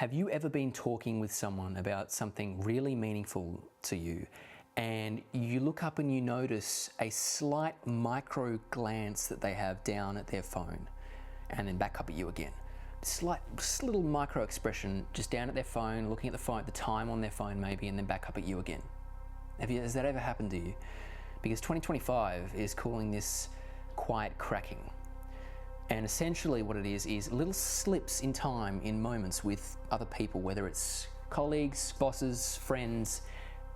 Have you ever been talking with someone about something really meaningful to you, and you look up and you notice a slight micro glance that they have down at their phone, and then back up at you again? Slight, just little micro expression, just down at their phone, looking at the phone, the time on their phone maybe, and then back up at you again. Has that ever happened to you? Because 2025 is calling this quiet cracking. And essentially what it is little slips in time, in moments with other people, whether it's colleagues, bosses, friends,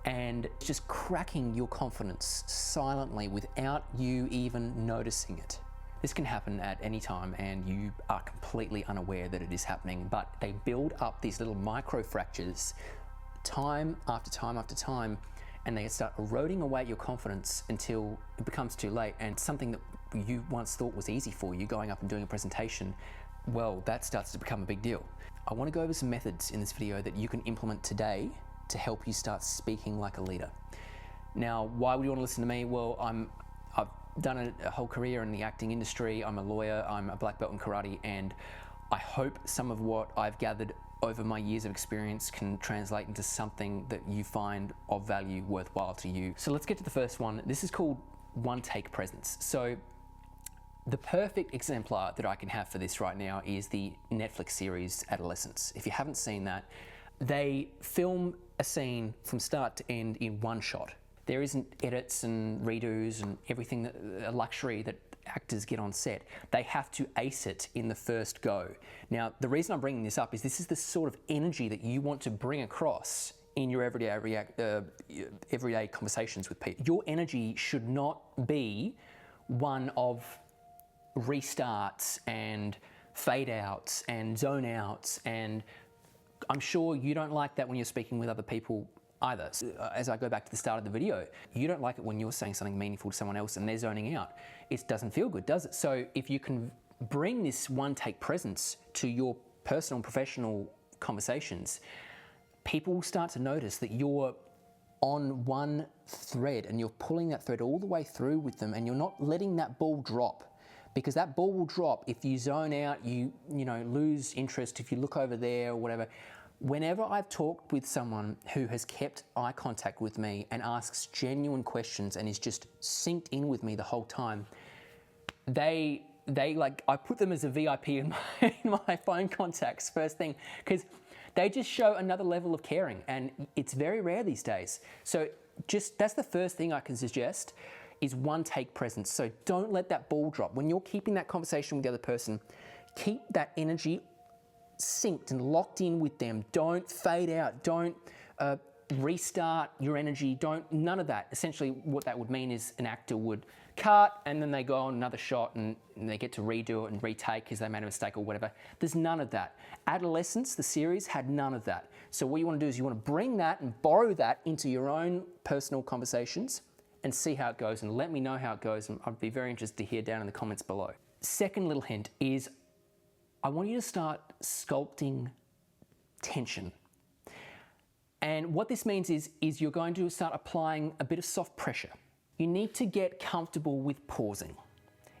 and just cracking your confidence silently without you even noticing it. This can happen at any time and you are completely unaware that it is happening, but they build up these little micro fractures time after time after time, and they start eroding away at your confidence until it becomes too late, and something that you once thought was easy for you, going up and doing a presentation, well, that starts to become a big deal. I want to go over some methods in this video that you can implement today to help you start speaking like a leader. Now, why would you want to listen to me? Well, I've done a whole career in the acting industry. I'm a lawyer, I'm a black belt in karate, and I hope some of what I've gathered over my years of experience can translate into something that you find of value, worthwhile to you. So let's get to the first one. This is called one take presence. So the perfect exemplar that I can have for this right now is the Netflix series Adolescence. If you haven't seen that, they film a scene from start to end in one shot. There isn't edits and redos and everything, a luxury that actors get on set. They have to ace it in the first go. Now, the reason I'm bringing this up is this is the sort of energy that you want to bring across in your everyday conversations with people. Your energy should not be one of restarts and fade outs and zone outs, and I'm sure you don't like that when you're speaking with other people either. So, as I go back to the start of the video, you don't like it when you're saying something meaningful to someone else and they're zoning out. It doesn't feel good, does it? So if you can bring this one take presence to your personal and professional conversations, people will start to notice that you're on one thread and you're pulling that thread all the way through with them, and you're not letting that ball drop. Because that ball will drop if you zone out, you lose interest, if you look over there or whatever. Whenever I've talked with someone who has kept eye contact with me and asks genuine questions and is just synced in with me the whole time, they like, I put them as a VIP in my phone contacts first thing, because they just show another level of caring, and it's very rare these days. So that's the first thing I can suggest, is one take presence. So don't let that ball drop. When you're keeping that conversation with the other person, keep that energy synced and locked in with them. Don't fade out, don't restart your energy, none of that. Essentially what that would mean is an actor would cut and then they go on another shot and they get to redo it and retake because they made a mistake or whatever. There's none of that. Adolescence, the series, had none of that. So what you want to do is you want to bring that and borrow that into your own personal conversations and see how it goes, and let me know how it goes, and I'd be very interested to hear down in the comments below. Second little hint is I want you to start sculpting tension. And what this means is you're going to start applying a bit of soft pressure. You need to get comfortable with pausing.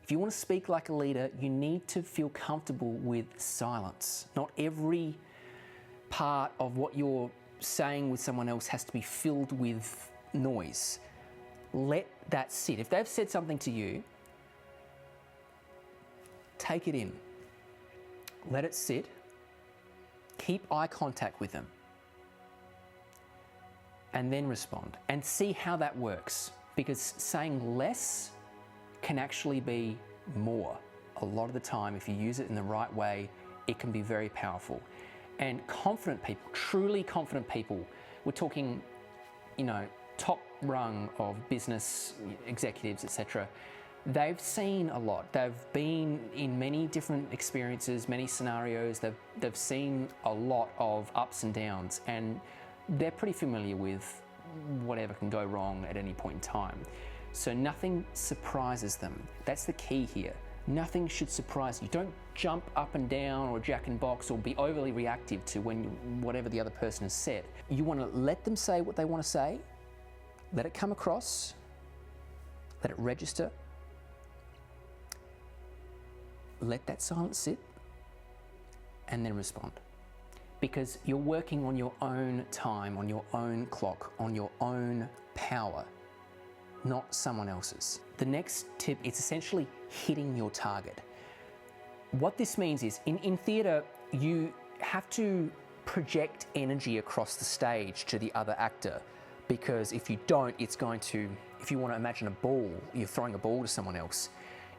If you want to speak like a leader, you need to feel comfortable with silence. Not every part of what you're saying with someone else has to be filled with noise. Let that sit. If they've said something to you, take it in. Let it sit. Keep eye contact with them. And then respond. And see how that works. Because saying less can actually be more. A lot of the time, if you use it in the right way, it can be very powerful. And confident people, truly confident people, we're talking, top rung of business executives, etc. They've seen a lot. They've been in many different experiences, many scenarios. They've seen a lot of ups and downs, and they're pretty familiar with whatever can go wrong at any point in time. So nothing surprises them. That's the key here. Nothing should surprise you. Don't jump up and down or jack and box or be overly reactive to whatever the other person has said. You want to let them say what they want to say. Let it come across, let it register, let that silence sit, and then respond. because you're working on your own time, on your own clock, on your own power, not someone else's. The next tip is essentially hitting your target. What this means is, in theatre, you have to project energy across the stage to the other actor, because if you don't, it's going to, if you want to imagine a ball, you're throwing a ball to someone else.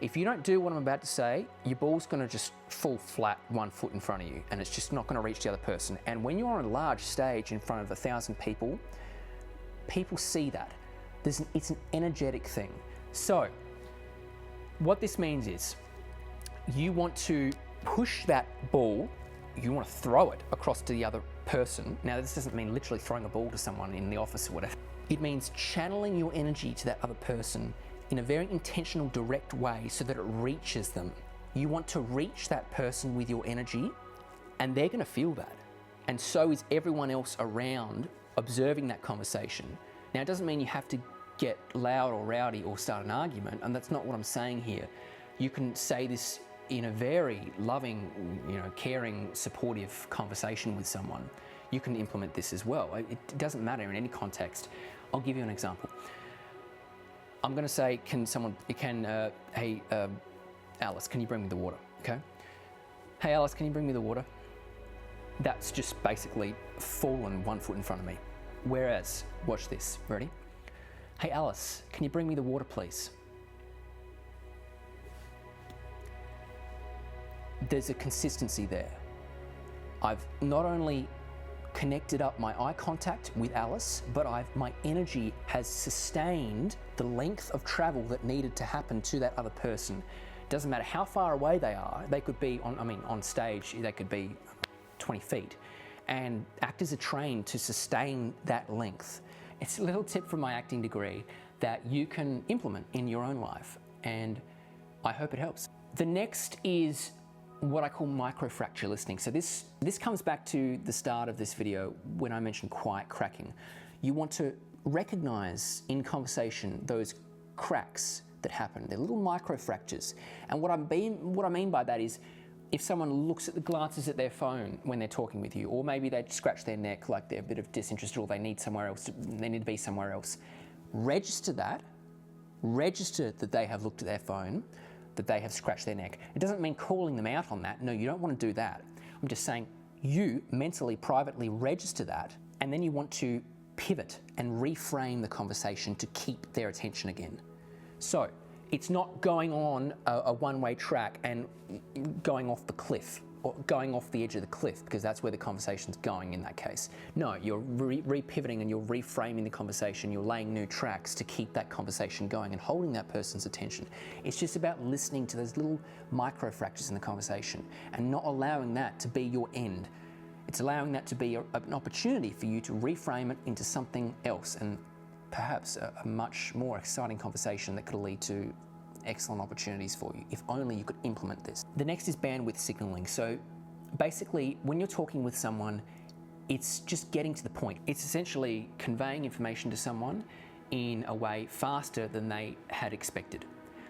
If you don't do what I'm about to say, your ball's going to just fall flat 1 foot in front of you, and it's just not going to reach the other person. And when you're on a large stage in front of 1,000 people, people see that. It's an energetic thing. So what this means is, you want to push that ball, you want to throw it across to the other person. Now, this doesn't mean literally throwing a ball to someone in the office or whatever. It means channeling your energy to that other person in a very intentional, direct way so that it reaches them. You want to reach that person with your energy, and they're going to feel that. And so is everyone else around observing that conversation. Now, it doesn't mean you have to get loud or rowdy or start an argument, and that's not what I'm saying here. You can say this in a very loving, caring, supportive conversation with someone. You can implement this as well. It doesn't matter in any context. I'll give you an example. I'm going to say, hey, Alice, can you bring me the water? Okay. Hey, Alice, can you bring me the water? That's just basically fallen 1 foot in front of me. Whereas, watch this, ready? Hey, Alice, can you bring me the water, please? There's a consistency there. I've not only connected up my eye contact with Alice, but my energy has sustained the length of travel that needed to happen to that other person. Doesn't matter how far away they are. They could be on stage, they could be 20 feet. And actors are trained to sustain that length. It's a little tip from my acting degree that you can implement in your own life, and I hope it helps. The next is what I call microfracture listening. So this comes back to the start of this video when I mentioned quiet cracking. You want to recognize in conversation those cracks that happen. They're little microfractures. And what I mean by that is, if someone glances at their phone when they're talking with you, or maybe they scratch their neck like they're a bit of disinterested, or they need to be somewhere else, register that they have looked at their phone, that they have scratched their neck. It doesn't mean calling them out on that. No, you don't want to do that. I'm just saying you mentally, privately register that, and then you want to pivot and reframe the conversation to keep their attention again. So it's not going on a one-way track and going off the cliff, or going off the edge of the cliff, because that's where the conversation's going in that case. No, you're re-pivoting and you're reframing the conversation. You're laying new tracks to keep that conversation going and holding that person's attention. It's just about listening to those little micro-fractures in the conversation and not allowing that to be your end. It's allowing that to be an opportunity for you to reframe it into something else, and perhaps a much more exciting conversation that could lead to excellent opportunities for you, if only you could implement this. The next is bandwidth signaling. So basically, when you're talking with someone, it's just getting to the point. It's essentially conveying information to someone in a way faster than they had expected.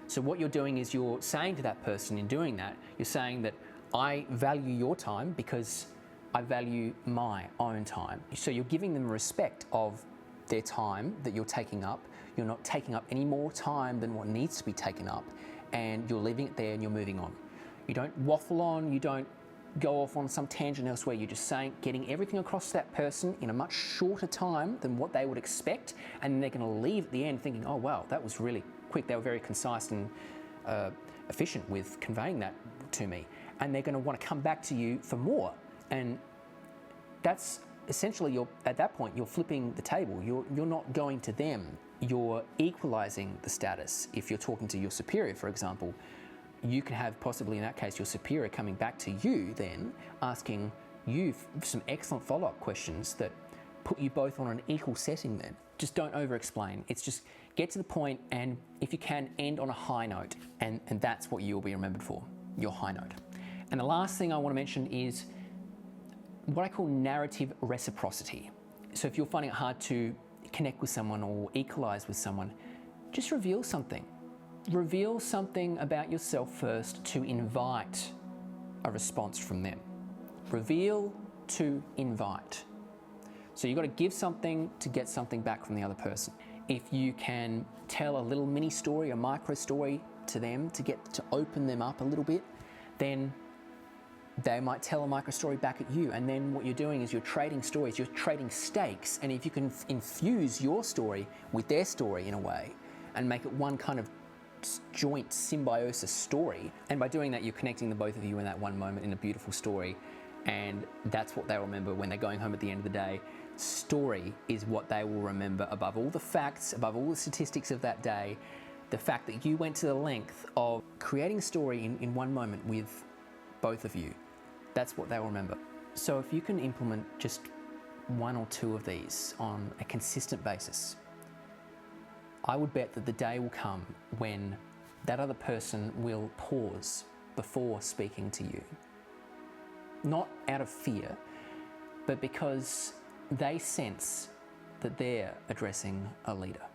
So what you're doing is you're saying to that person, in doing that, you're saying that I value your time because I value my own time. So you're giving them respect of their time that you're taking up. You're not taking up any more time than what needs to be taken up, and you're leaving it there and you're moving on. You don't waffle on, you don't go off on some tangent elsewhere. You're just saying, getting everything across to that person in a much shorter time than what they would expect, and they're going to leave at the end thinking, oh wow, that was really quick. They were very concise and efficient with conveying that to me, and they're going to want to come back to you for more. And that's essentially, at that point, you're flipping the table. You're not going to them. You're equalizing the status. If you're talking to your superior, for example, you can have possibly, in that case, your superior coming back to you then, asking you some excellent follow-up questions that put you both on an equal setting then. Just don't over-explain. It's just get to the point, and if you can, end on a high note. And that's what you'll be remembered for, your high note. And the last thing I want to mention is what I call narrative reciprocity. So if you're finding it hard to connect with someone or equalize with someone, just reveal something. Reveal something about yourself first to invite a response from them. Reveal to invite. So you've got to give something to get something back from the other person. If you can tell a little mini story, a micro story to them to get to open them up a little bit, then they might tell a micro story back at you. And then what you're doing is you're trading stories, you're trading stakes. And if you can infuse your story with their story in a way and make it one kind of joint symbiosis story, and by doing that, you're connecting the both of you in that one moment in a beautiful story. And that's what they'll remember when they're going home at the end of the day. Story is what they will remember above all the facts, above all the statistics of that day. The fact that you went to the length of creating a story in one moment with both of you, that's what they'll remember. So if you can implement just one or two of these on a consistent basis, I would bet that the day will come when that other person will pause before speaking to you. Not out of fear, but because they sense that they're addressing a leader.